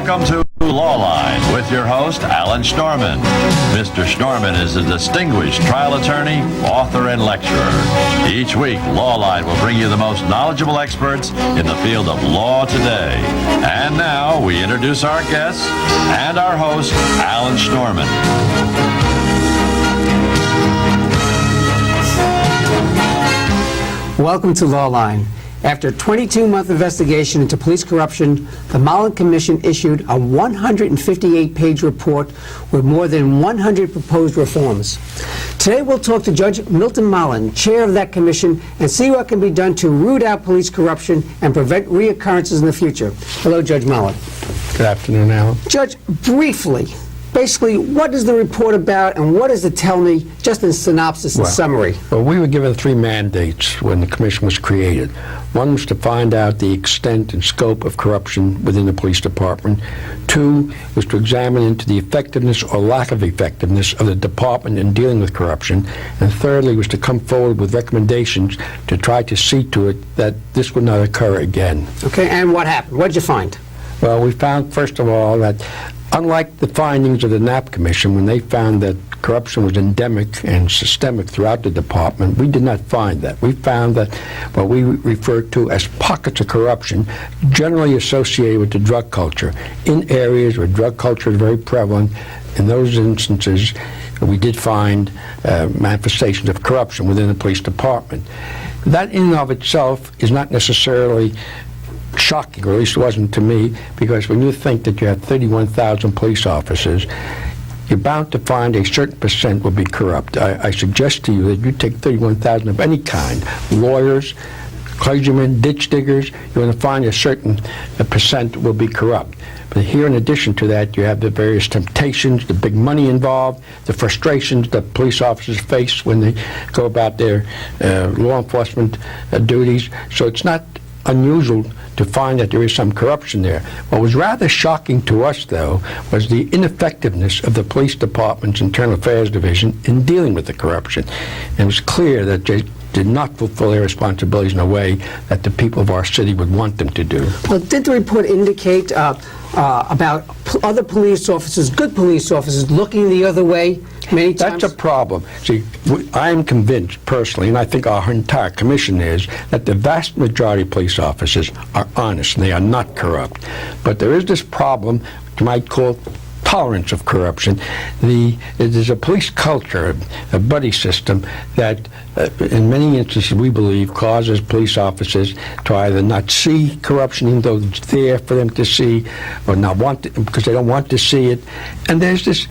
Welcome to Lawline with your host, Alan Storman. Mr. Storman is a distinguished trial attorney, author, and lecturer. Each week, Lawline will bring you the most knowledgeable experts in the field of law today. And now, we introduce our guests and our host, Alan Storman. Welcome to Lawline. After a 22-month investigation into police corruption, the Mullen Commission issued a 158-page report with more than 100 proposed reforms. Today we'll talk to Judge Milton Mullen, chair of that commission, and see what can be done to root out police corruption and prevent reoccurrences in the future. Hello, Judge Mullen. Good afternoon, Alan. Judge, briefly, basically, what is the report about, and what does it tell me, just in synopsis and summary? Well, we were given 3 mandates when the commission was created. One was to find out the extent and scope of corruption within the police department. 2 was to examine into the effectiveness or lack of effectiveness of the department in dealing with corruption. And thirdly was to come forward with recommendations to try to see to it that this would not occur again. Okay, and what happened? What did you find? Well, we found, first of all, that unlike the findings of the Knapp Commission, when they found that corruption was endemic and systemic throughout the department, we did not find that. We found that what we refer to as pockets of corruption, generally associated with the drug culture, in areas where drug culture is very prevalent. In those instances, we did find manifestations of corruption within the police department. That in and of itself is not necessarily shocking, or at least it wasn't to me, because when you think that you have 31,000 police officers, you're bound to find a certain percent will be corrupt. I suggest to you that you take 31,000 of any kind, lawyers, clergymen, ditch diggers, you're going to find a certain percent will be corrupt. But here, in addition to that, you have the various temptations, the big money involved, the frustrations that police officers face when they go about their law enforcement duties. So it's not unusual to find that there is some corruption there. What was rather shocking to us, though, was the ineffectiveness of the police department's internal affairs division in dealing with the corruption. And it was clear that they did not fulfill their responsibilities in a way that the people of our city would want them to do. Well, did the report indicate about other police officers, good police officers, looking the other way many times? That's a problem. See, I am convinced personally, and I think our entire commission is, that the vast majority of police officers are honest and they are not corrupt. But there is this problem, you might call tolerance of corruption. There's a police culture, a buddy system that in many instances we believe causes police officers to either not see corruption even though it's there for them to see, or not want to, because they don't want to see it. And there's this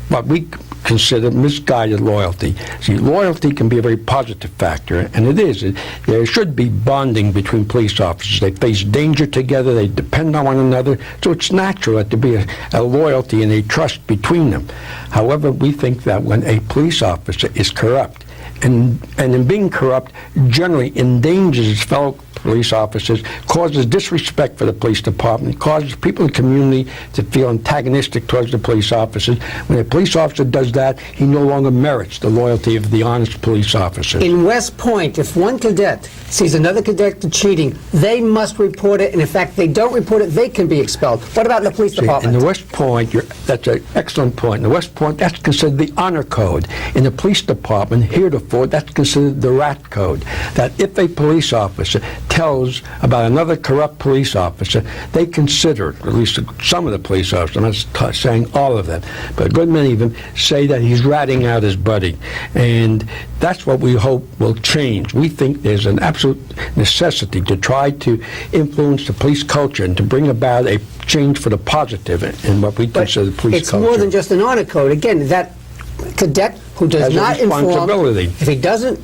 what we consider misguided loyalty. See, loyalty can be a very positive factor, and it is. There should be bonding between police officers. They face danger together, they depend on one another, so it's natural that there be a loyalty and a trust between them. However, we think that when a police officer is corrupt, and in being corrupt, generally endangers his fellow police officers, causes disrespect for the police department, causes people in the community to feel antagonistic towards the police officers. When a police officer does that, he no longer merits the loyalty of the honest police officers. In West Point, if one cadet sees another cadet cheating, they must report it, and in fact, if they don't report it, they can be expelled. What about the police department? In the West Point, that's an excellent point. In the West Point, that's considered the honor code. In the police department, heretofore, that's considered the rat code. That if a police officer tells about another corrupt police officer, they consider, at least some of the police officers, I'm not saying all of them, but a good many of them say that he's ratting out his buddy. And that's what we hope will change. We think there's an absolute necessity to try to influence the police culture and to bring about a change for the positive in what we consider the police culture. It's more than just an honor code. Again, that cadet who does not inform, if he doesn't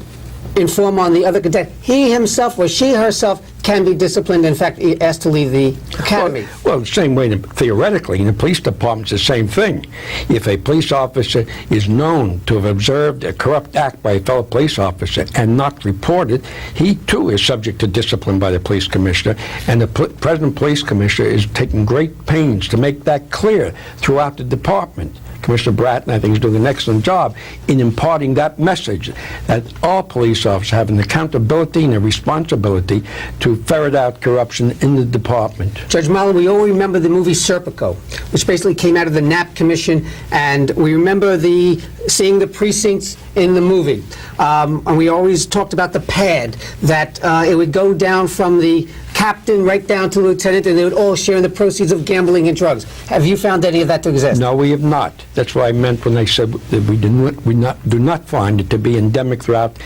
inform on the other cadet, he himself or she herself can be disciplined, in fact, asked to leave the academy. Well, the same way, theoretically, in the police department, it's the same thing. If a police officer is known to have observed a corrupt act by a fellow police officer and not reported, he, too, is subject to discipline by the police commissioner, and the present police commissioner is taking great pains to make that clear throughout the department. Commissioner Bratton, I think, is doing an excellent job in imparting that message that all police officers have an accountability and a responsibility to ferret out corruption in the department. Judge Mullen, we all remember the movie Serpico, which basically came out of the Knapp Commission, and we remember seeing the precincts in the movie. And we always talked about the pad, that it would go down from the captain right down to the lieutenant, and they would all share in the proceeds of gambling and drugs. Have you found any of that to exist? No, we have not. That's what I meant when I said that we do not find it to be endemic throughout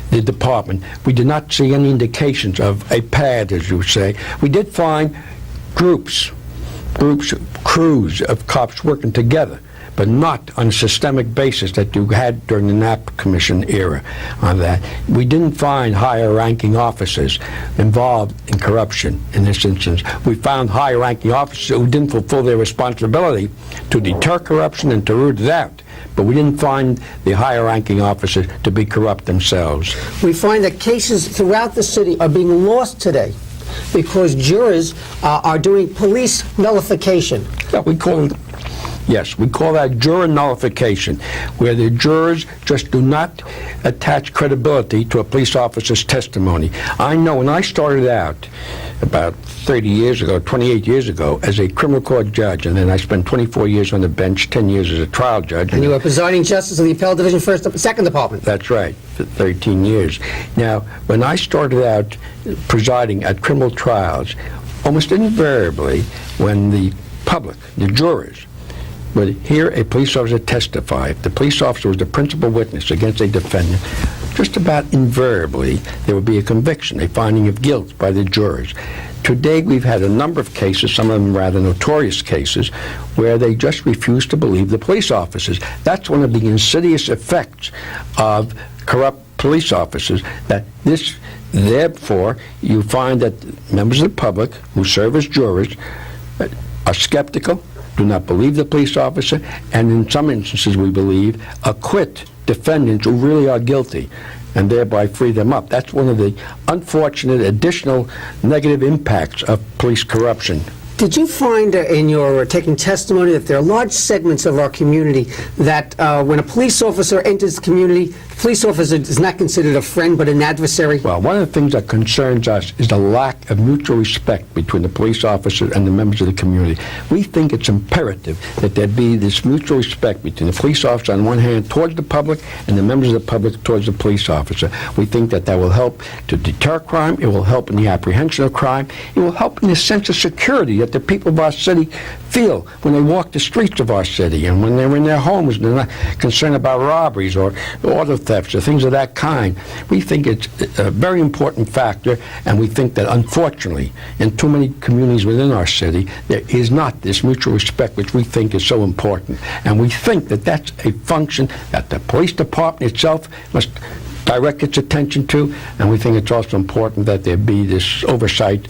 the department. We did not see any indications of a pad, as you say. We did find crews of cops working together, but not on a systemic basis that you had during the Knapp Commission era on that. We didn't find higher-ranking officers involved in corruption in this instance. We found higher-ranking officers who didn't fulfill their responsibility to deter corruption and to root it out. But we didn't find the higher-ranking officers to be corrupt themselves. We find that cases throughout the city are being lost today because jurors are doing police nullification. Yeah, we call that juror nullification, where the jurors just do not attach credibility to a police officer's testimony. I know when I started out about 30 years ago, 28 years ago, as a criminal court judge, and then I spent 24 years on the bench, 10 years as a trial judge. And you were presiding justice of the Appellate Division, Second Department. That's right, for 13 years. Now, when I started out presiding at criminal trials, almost invariably, when the public, the jurors, would hear a police officer testify, if the police officer was the principal witness against a defendant, just about invariably there would be a conviction, a finding of guilt by the jurors. Today we've had a number of cases, some of them rather notorious cases, where they just refuse to believe the police officers. That's one of the insidious effects of corrupt police officers, that this, therefore, you find that members of the public who serve as jurors are skeptical, do not believe the police officer, and in some instances, we believe, acquit defendants who really are guilty and thereby free them up. That's one of the unfortunate additional negative impacts of police corruption. Did you find in your taking testimony that there are large segments of our community that when a police officer enters the community, the police officer is not considered a friend but an adversary? Well, one of the things that concerns us is the lack of mutual respect between the police officer and the members of the community. We think it's imperative that there be this mutual respect between the police officer on one hand towards the public and the members of the public towards the police officer. We think that will help to deter crime, it will help in the apprehension of crime, it will help in the sense of security that the people of our city feel when they walk the streets of our city and when they're in their homes and they're not concerned about robberies or auto thefts or things of that kind. We think it's a very important factor, and we think that unfortunately in too many communities within our city there is not this mutual respect which we think is so important. And we think that that's a function that the police department itself must direct its attention to, and we think it's also important that there be this oversight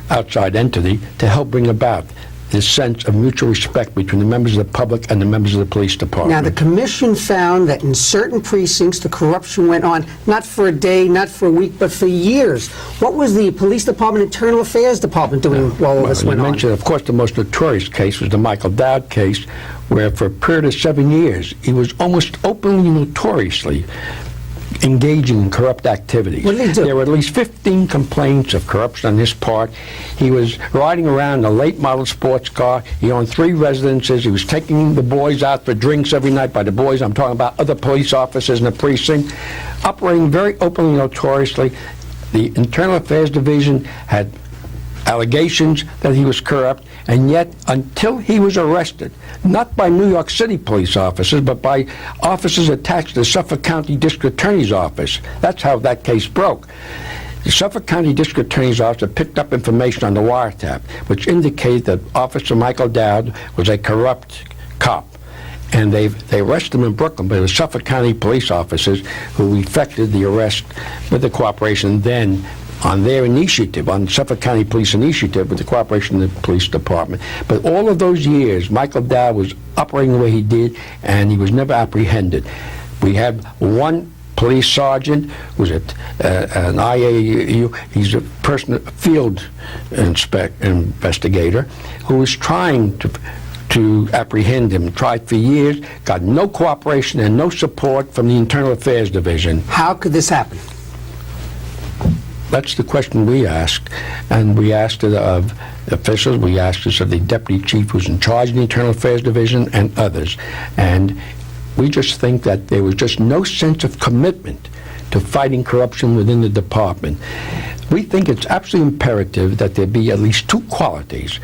outside entity to help bring about this sense of mutual respect between the members of the public and the members of the police department. Now, the commission found that in certain precincts the corruption went on not for a day, not for a week, but for years. What was the police department, internal affairs department doing while all this went on? You mentioned, of course, the most notorious case was the Michael Dowd case, where for a period of 7 years he was almost openly, notoriously engaging in corrupt activities. What did he do? There were at least 15 complaints of corruption on his part. He was riding around in a late model sports car. He owned 3 residences. He was taking the boys out for drinks every night. By the boys, I'm talking about other police officers in the precinct, operating very openly, notoriously. The Internal Affairs Division had allegations that he was corrupt, and yet until he was arrested, not by New York City police officers, but by officers attached to the Suffolk County District Attorney's Office. That's how that case broke. The Suffolk County District Attorney's Office picked up information on the wiretap, which indicated that Officer Michael Dowd was a corrupt cop. And they arrested him in Brooklyn, but it was Suffolk County police officers who effected the arrest with the cooperation then on their initiative, on Suffolk County Police initiative with the cooperation of the police department. But all of those years, Michael Dowd was operating the way he did, and he was never apprehended. We had one police sergeant who's an IAU, he's a field investigator, who was trying to to apprehend him. Tried for years, got no cooperation and no support from the Internal Affairs Division. How could this happen? That's the question we asked, and we asked it of officials, we asked it of the deputy chief who's in charge of the Internal Affairs Division and others. And we just think that there was just no sense of commitment to fighting corruption within the department. We think it's absolutely imperative that there be at least two qualities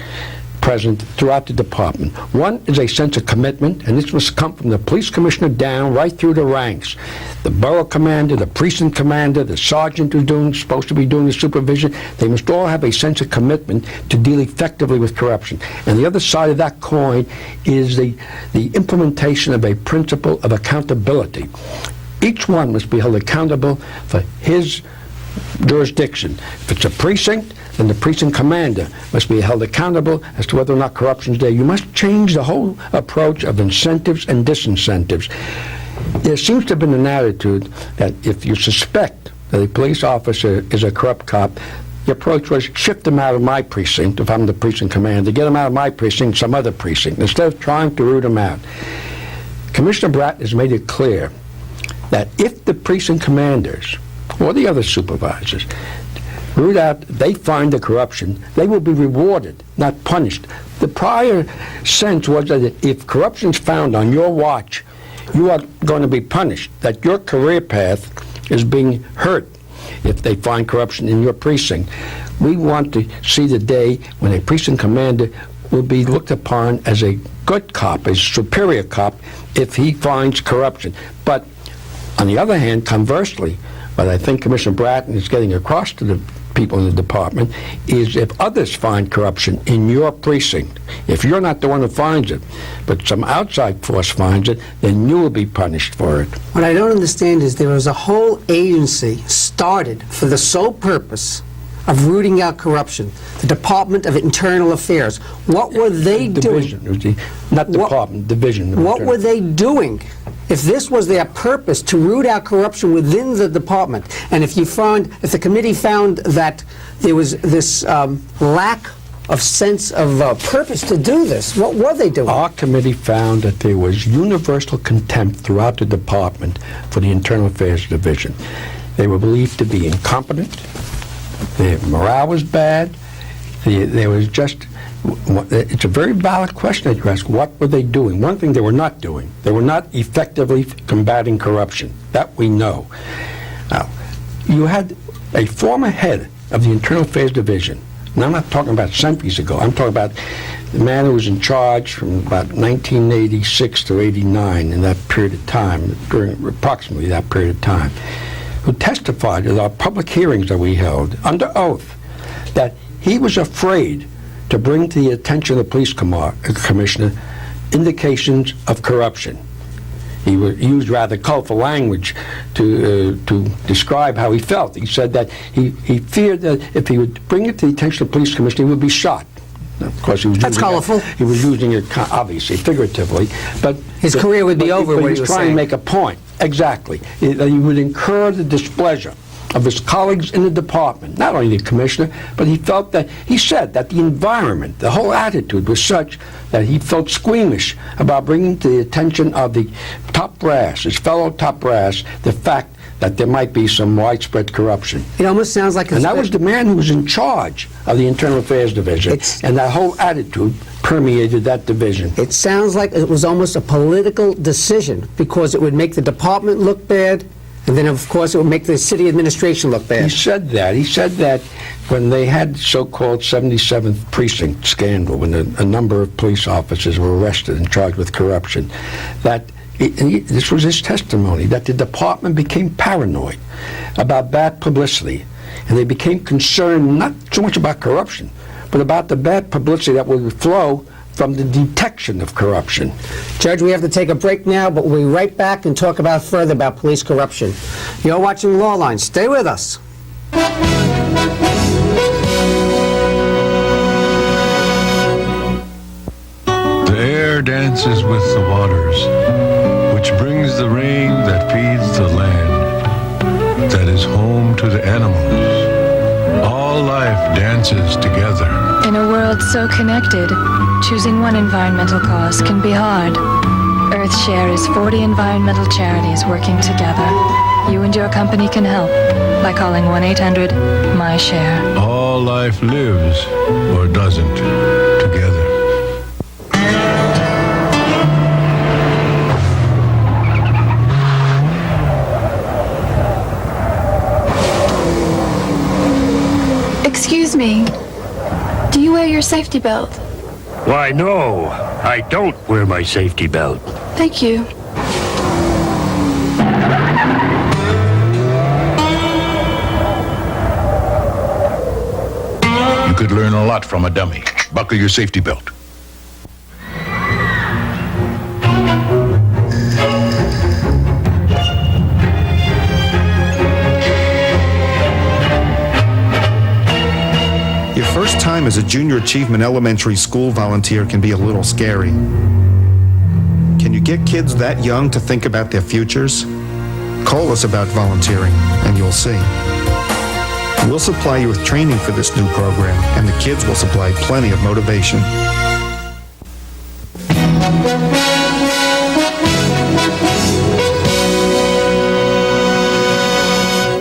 present throughout the department. One is a sense of commitment, and this must come from the police commissioner down right through the ranks. The borough commander, the precinct commander, the sergeant who's supposed to be doing the supervision, they must all have a sense of commitment to deal effectively with corruption. And the other side of that coin is the implementation of a principle of accountability. Each one must be held accountable for his jurisdiction. If it's a precinct, then the precinct commander must be held accountable as to whether or not corruption is there. You must change the whole approach of incentives and disincentives. There seems to have been an attitude that if you suspect that a police officer is a corrupt cop, the approach was shift them out of my precinct, if I'm the precinct commander, get them out of my precinct, some other precinct, instead of trying to root them out. Commissioner Bratton has made it clear that if the precinct commanders or the other supervisors root out, they find the corruption, they will be rewarded, not punished. The prior sense was that if corruption is found on your watch, you are going to be punished, that your career path is being hurt if they find corruption in your precinct. We want to see the day when a precinct commander will be looked upon as a good cop, a superior cop, if he finds corruption. But on the other hand, conversely, what I think Commissioner Bratton is getting across to the people in the department is if others find corruption in your precinct, if you're not the one who finds it, but some outside force finds it, then you will be punished for it. What I don't understand is there was a whole agency started for the sole purpose of rooting out corruption, the Department of Internal Affairs. What were they Division, doing? Not department, division. What were they doing? If this was their purpose, to root out corruption within the department, and if the committee found that there was this lack of sense of purpose to do this, what were they doing? Our committee found that there was universal contempt throughout the department for the Internal Affairs Division. They were believed to be incompetent, their morale was bad, there was just... It's a very valid question that you ask. What were they doing? One thing they were not doing. They were not effectively combating corruption. That we know. Now, you had a former head of the Internal Affairs Division, and I'm not talking about centuries ago. I'm talking about the man who was in charge from about 1986 to 89, in that period of time, during approximately that period of time, who testified at our public hearings that we held under oath that he was afraid to bring to the attention of the police commissioner indications of corruption. He used rather colorful language to describe how he felt. He said that he feared that if he would bring it to the attention of the police commissioner, he would be shot. Of course, he was That's colorful. He was using it obviously figuratively, but his career would be over. But what he was trying to make a point. Exactly. He would incur the displeasure of his colleagues in the department, not only the commissioner, but he said that the environment, the whole attitude was such that he felt squeamish about bringing to the attention of the top brass, his fellow top brass, the fact that there might be some widespread corruption. It almost sounds like... And that was the man who was in charge of the Internal Affairs Division, and that whole attitude permeated that division. It sounds like it was almost a political decision, because it would make the department look bad, and then, of course, it would make the city administration look bad. He said that. He said that when they had so-called 77th Precinct scandal, when a number of police officers were arrested and charged with corruption, that this was his testimony, that the department became paranoid about bad publicity, and they became concerned not so much about corruption, but about the bad publicity that would flow from the detection of corruption. Judge, we have to take a break now, but we'll be right back and talk further about police corruption. You're watching Lawline. Stay with us. The air dances with the waters, which brings the rain that feeds the land, that is home to the animals, All life dances together. In a world so connected, choosing one environmental cause can be hard. EarthShare is 40 environmental charities working together. You and your company can help by calling 1-800-MY-SHARE. All life lives, or doesn't, together. Excuse me. Do you wear your safety belt? Why, no, I don't wear my safety belt. Thank you. You could learn a lot from a dummy. Buckle your safety belt. Your first time as a Junior Achievement Elementary School volunteer can be a little scary. Can you get kids that young to think about their futures? Call us about volunteering, and you'll see. We'll supply you with training for this new program, and the kids will supply plenty of motivation.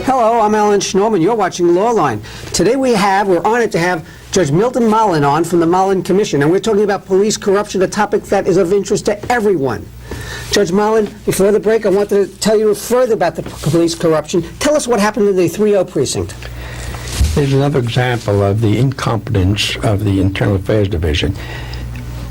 Hello, I'm Alan Schnorman. You're watching Lawline. Today we're honored to have Judge Milton Mullen on from the Mullen Commission, and we're talking about police corruption, a topic that is of interest to everyone. Judge Mullen, before the break, I want to tell you further about the police corruption. Tell us what happened in the 3-0 precinct. Here's another example of the incompetence of the Internal Affairs Division.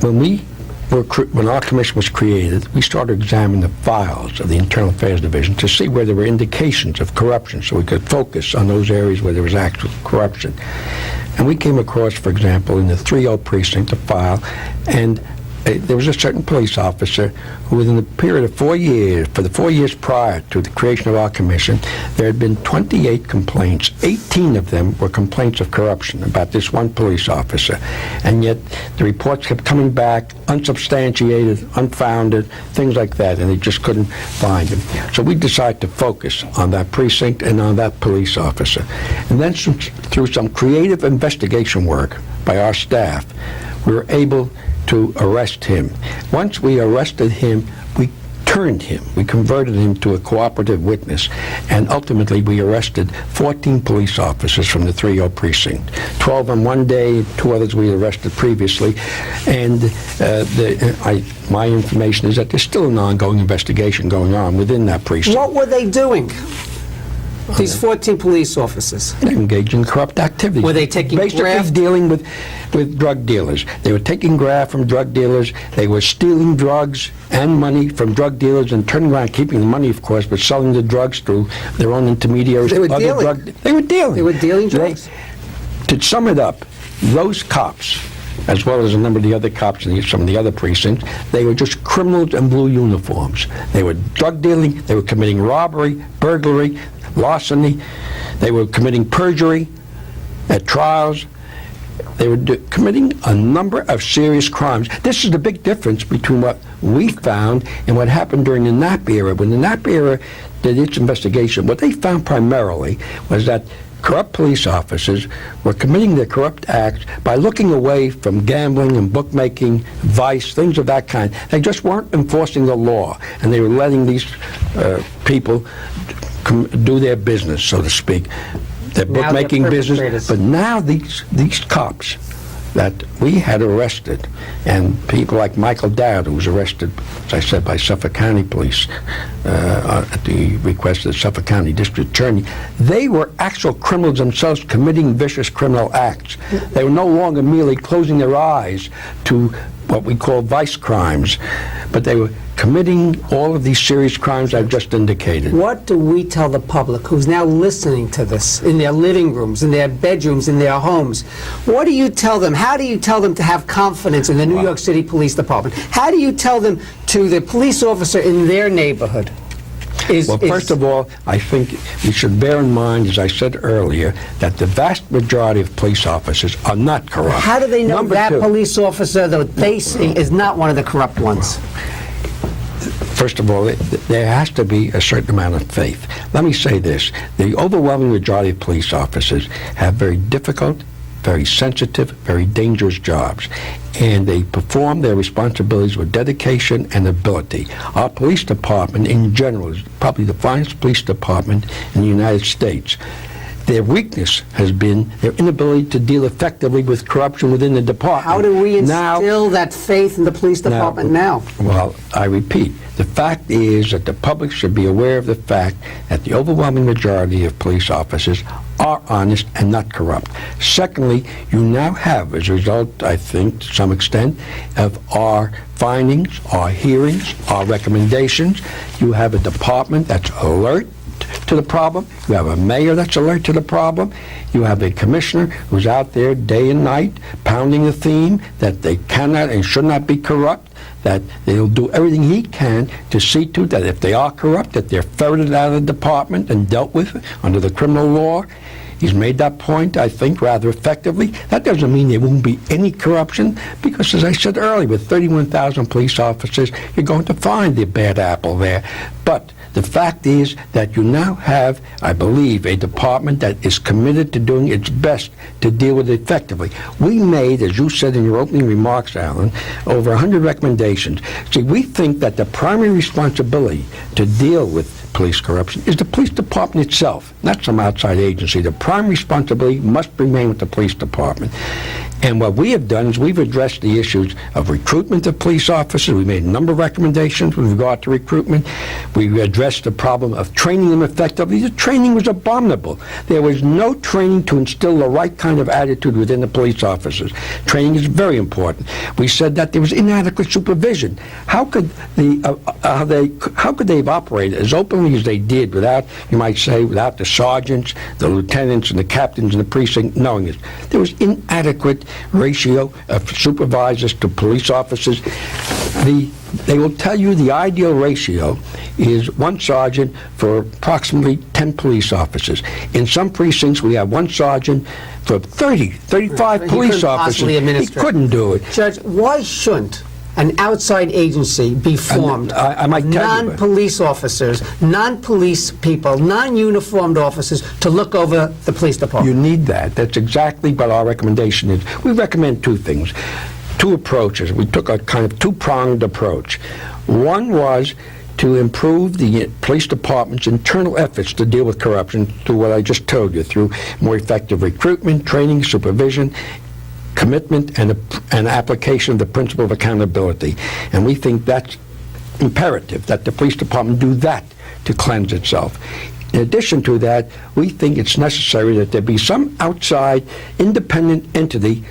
When our commission was created, we started examining the files of the Internal Affairs Division to see where there were indications of corruption so we could focus on those areas where there was actual corruption. And we came across, for example, in the 3-0 precinct, a file, and there was a certain police officer who, within the period of 4 years, for the 4 years prior to the creation of our commission, there had been 28 complaints. 18 of them were complaints of corruption about this one police officer. And yet the reports kept coming back, unsubstantiated, unfounded, things like that, and they just couldn't find him. So we decided to focus on that precinct and on that police officer. And then through some creative investigation work by our staff, we were able to arrest him. Once we arrested him, we converted him to a cooperative witness, and ultimately we arrested 14 police officers from the 3-0 precinct. 12 on one day, 2 others we arrested previously, and my information is that there's still an ongoing investigation going on within that precinct. What were they doing? These 14 police officers. They engaged in corrupt activities. Were they taking basically graft? Dealing with drug dealers. They were taking graft from drug dealers. They were stealing drugs and money from drug dealers and turning around, keeping the money, of course, but selling the drugs through their own intermediaries. They were dealing. They were dealing. They were dealing drugs. To sum it up, those cops, as well as a number of the other cops in some of the other precincts, they were just criminals in blue uniforms. They were drug dealing. They were committing robbery, burglary, larceny. They were committing perjury at trials. They were committing a number of serious crimes. This is the big difference between what we found and what happened during the Knapp era. When the Knapp era did its investigation, what they found primarily was that corrupt police officers were committing their corrupt acts by looking away from gambling and bookmaking, vice, things of that kind. They just weren't enforcing the law, and they were letting these people do their business, so to speak, their bookmaking business. But now these cops that we had arrested, and people like Michael Dowd, who was arrested, as I said, by Suffolk County Police at the request of the Suffolk County District Attorney, they were actual criminals themselves committing vicious criminal acts. They were no longer merely closing their eyes to what we call vice crimes, but they were committing all of these serious crimes I've just indicated. What do we tell the public who's now listening to this in their living rooms, in their bedrooms, in their homes? What do you tell them? How do you tell them to have confidence in the New York City Police Department? How do you tell them to the police officer in their neighborhood? First of all, I think we should bear in mind, as I said earlier, that the vast majority of police officers are not corrupt. How do they know Number that two, police officer that they see is not one of the corrupt ones? First of all, there has to be a certain amount of faith. Let me say this. The overwhelming majority of police officers have very difficult, very sensitive, very dangerous jobs, and they perform their responsibilities with dedication and ability. Our police department in general is probably the finest police department in the United States. Their weakness has been their inability to deal effectively with corruption within the department. How do we instill that faith in the police department now? Well, I repeat, the fact is that the public should be aware of the fact that the overwhelming majority of police officers are honest and not corrupt. Secondly, you now have, as a result, I think, to some extent, of our findings, our hearings, our recommendations, you have a department that's alert to the problem. You have a mayor that's alert to the problem. You have a commissioner who's out there day and night pounding the theme that they cannot and should not be corrupt, that they'll do everything he can to see to that if they are corrupt, that they're ferreted out of the department and dealt with under the criminal law. He's made that point, I think, rather effectively. That doesn't mean there won't be any corruption, because, as I said earlier, with 31,000 police officers, you're going to find the bad apple there. But the fact is that you now have, I believe, a department that is committed to doing its best to deal with it effectively. We made, as you said in your opening remarks, Alan, over 100 recommendations. See, we think that the primary responsibility to deal with police corruption is the police department itself, not some outside agency. The primary responsibility must remain with the police department. And what we have done is we've addressed the issues of recruitment of police officers. We made a number of recommendations with regard to recruitment. We addressed the problem of training them effectively. The training was abominable. There was no training to instill the right kind of attitude within the police officers. Training is very important. We said that there was inadequate supervision. How could they have operated as openly as they did without, you might say, without the sergeants, the lieutenants, and the captains in the precinct knowing this? There was inadequate ratio of supervisors to police officers. They will tell you the ideal ratio is one sergeant for approximately 10 police officers. In some precincts, we have one sergeant for 35 police officers. He couldn't do it. Judge, why shouldn't an outside agency be formed of non-police officers, non-police people, non-uniformed officers to look over the police department? You need that. That's exactly what our recommendation is. We recommend two things, two approaches. We took a kind of two-pronged approach. One was to improve the police department's internal efforts to deal with corruption through what I just told you, through more effective recruitment, training, supervision, commitment, and application of the principle of accountability. And we think that's imperative, that the police department do that to cleanse itself. In addition to that, we think it's necessary that there be some outside independent entity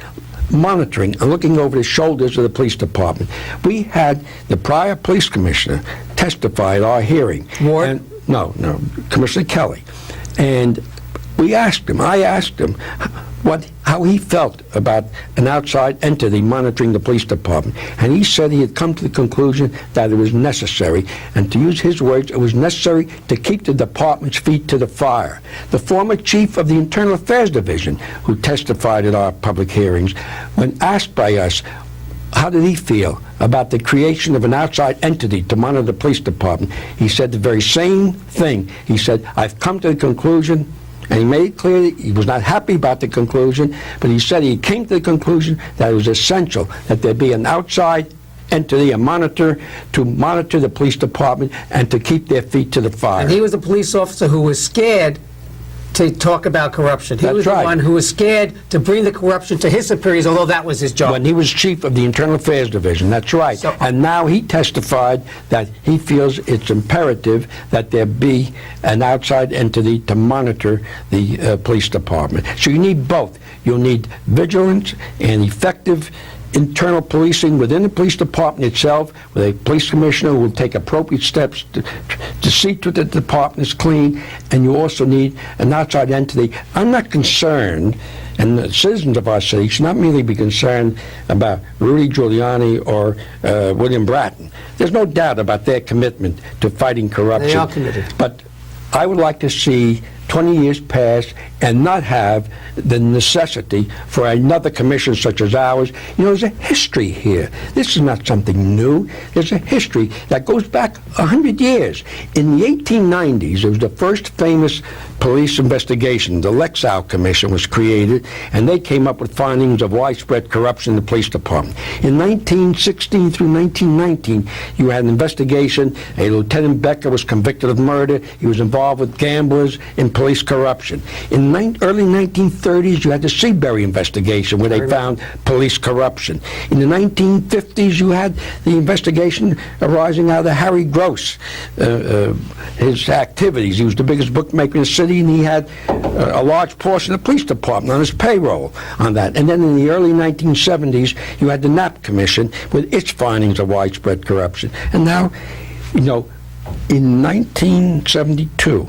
monitoring and looking over the shoulders of the police department. We had the prior police commissioner testify at our hearing. Ward? No, Commissioner Kelly. And I asked him how he felt about an outside entity monitoring the police department. And he said he had come to the conclusion that it was necessary. And to use his words, it was necessary to keep the department's feet to the fire. The former chief of the Internal Affairs Division, who testified at our public hearings, when asked by us, how did he feel about the creation of an outside entity to monitor the police department? He said the very same thing. He said, I've come to the conclusion, and he made it clear that he was not happy about the conclusion, but he said he came to the conclusion that it was essential that there be an outside entity, a monitor, to monitor the police department and to keep their feet to the fire. And he was a police officer who was scared to talk about corruption. He was the one who was scared to bring the corruption to his superiors, although that was his job. When he was chief of the Internal Affairs Division, that's right. And now he testified that he feels it's imperative that there be an outside entity to monitor the police department. So you need both. You'll need vigilance and effective internal policing within the police department itself, with a police commissioner who will take appropriate steps to see to the department is clean, and you also need an outside entity. I'm not concerned, and the citizens of our city should not merely be concerned about Rudy Giuliani or William Bratton. There's no doubt about their commitment to fighting corruption. They are committed. But I would like to see 20 years pass and not have the necessity for another commission such as ours. You know, there's a history here. This is not something new. There's a history that goes back 100 years. In the 1890s, it was the first famous police investigation. The Lexow Commission was created, and they came up with findings of widespread corruption in the police department. In 1916 through 1919, you had an investigation. A Lieutenant Becker was convicted of murder. He was involved with gamblers in police corruption. In early 1930s, you had the Seabury investigation where they found police corruption. In the 1950s, you had the investigation arising out of Harry Gross, his activities. He was the biggest bookmaker in the city, and he had a large portion of the police department on his payroll on that. And then in the early 1970s, you had the Knapp Commission with its findings of widespread corruption. And now, you know, in 1972,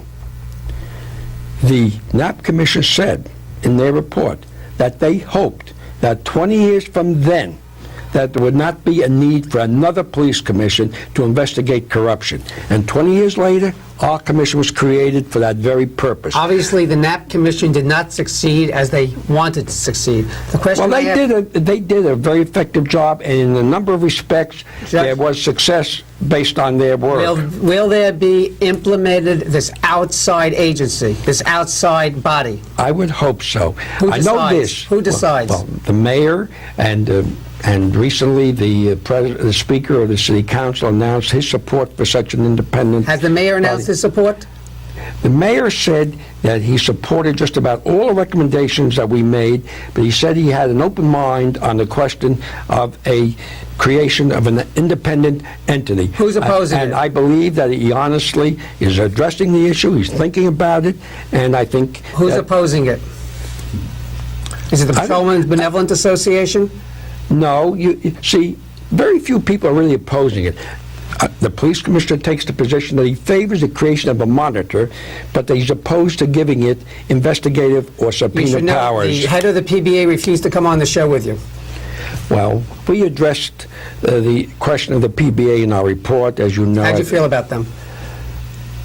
the Knapp Commission said in their report that they hoped that 20 years from then, that there would not be a need for another police commission to investigate corruption. And 20 years later, our commission was created for that very purpose. Obviously, the Knapp Commission did not succeed as they wanted to succeed. The question Well, they did a very effective job, and in a number of respects, there was success based on their work. Will there be implemented this outside agency, this outside body? I would hope so. Who I decides? know this. Who decides? Well, the mayor and recently the Speaker of the City Council announced his support for such an independent. Has the mayor announced his support? The mayor said that he supported just about all the recommendations that we made, but he said he had an open mind on the question of a creation of an independent entity. Who's opposing it? And I believe that he honestly is addressing the issue, he's thinking about it, and I think... Who's opposing it? Is it the Patrolmen's Benevolent Association? No, you see, very few people are really opposing it. The police commissioner takes the position that he favors the creation of a monitor, but that he's opposed to giving it investigative or subpoena powers. The head of the PBA refused to come on the show with you. Well, we addressed the question of the PBA in our report, as you know. How do you feel about them?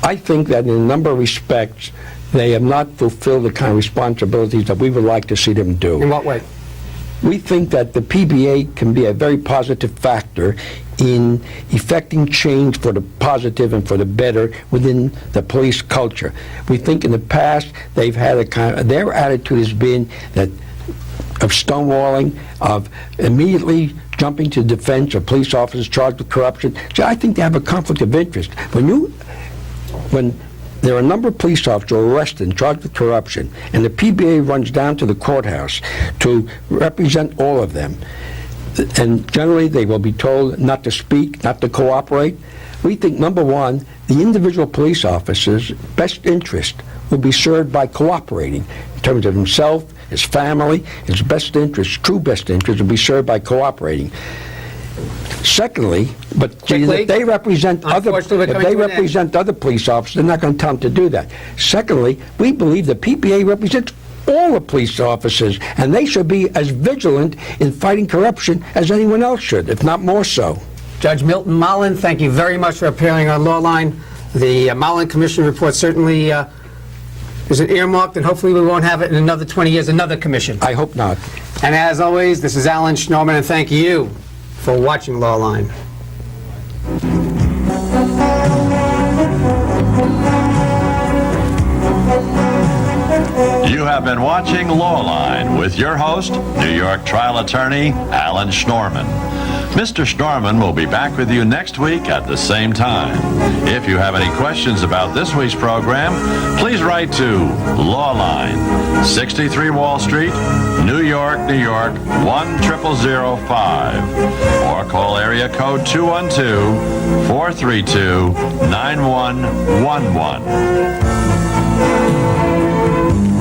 I think that in a number of respects, they have not fulfilled the kind of responsibilities that we would like to see them do. In what way? We think that the PBA can be a very positive factor in effecting change for the positive and for the better within the police culture. We think in the past they've had their attitude has been that of stonewalling, of immediately jumping to defense of police officers charged with corruption. So I think they have a conflict of interest. When there are a number of police officers arrested and charged with corruption, and the PBA runs down to the courthouse to represent all of them, and generally they will be told not to speak, not to cooperate. We think, number one, the individual police officer's best interest will be served by cooperating in terms of himself, his family, his best interest, true best interest will be served by cooperating. Secondly, but if they represent other police officers, they're not going to tell them to do that. Secondly, we believe the PBA represents all the police officers, and they should be as vigilant in fighting corruption as anyone else should, if not more so. Judge Milton Mullen, thank you very much for appearing on Lawline. The Mullen Commission report certainly is an earmarked, and hopefully we won't have it in another 20 years, another commission. I hope not. And as always, this is Alan Schnorman, and thank you for watching Lawline. You have been watching Lawline with your host, New York trial attorney Alan Schnorman. Mr. Schnorman will be back with you next week at the same time. If you have any questions about this week's program, please write to Lawline, 63 Wall Street, New York, New York, 10005, or call area code 212-432-9111.